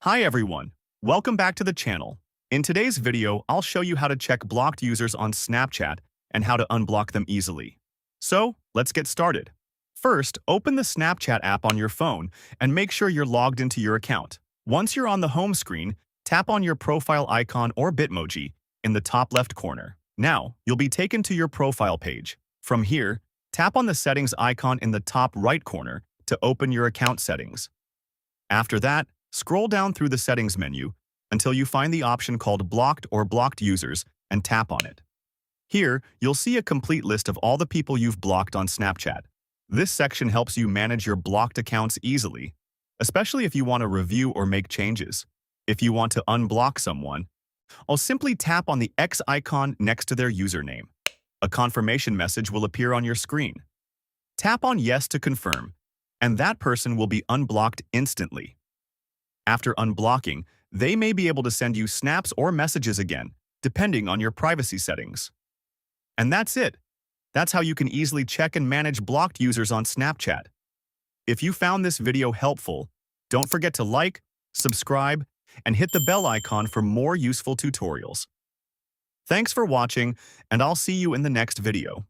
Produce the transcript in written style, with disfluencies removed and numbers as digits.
Hi everyone, welcome back to the channel. In today's video, I'll show you how to check blocked users on Snapchat and how to unblock them easily. So, let's get started. First, open the Snapchat app on your phone and make sure you're logged into your account. Once you're on the home screen, tap on your profile icon or Bitmoji in the top left corner. Now, you'll be taken to your profile page. From here, tap on the settings icon in the top right corner to open your account settings. After that, scroll down through the settings menu until you find the option called Blocked or Blocked Users and tap on it. Here, you'll see a complete list of all the people you've blocked on Snapchat. This section helps you manage your blocked accounts easily, especially if you want to review or make changes. If you want to unblock someone, I'll simply tap on the X icon next to their username. A confirmation message will appear on your screen. Tap on Yes to confirm, and that person will be unblocked instantly. After unblocking, they may be able to send you snaps or messages again, depending on your privacy settings. And that's it. That's how you can easily check and manage blocked users on Snapchat. If you found this video helpful, don't forget to like, subscribe, and hit the bell icon for more useful tutorials. Thanks for watching, and I'll see you in the next video.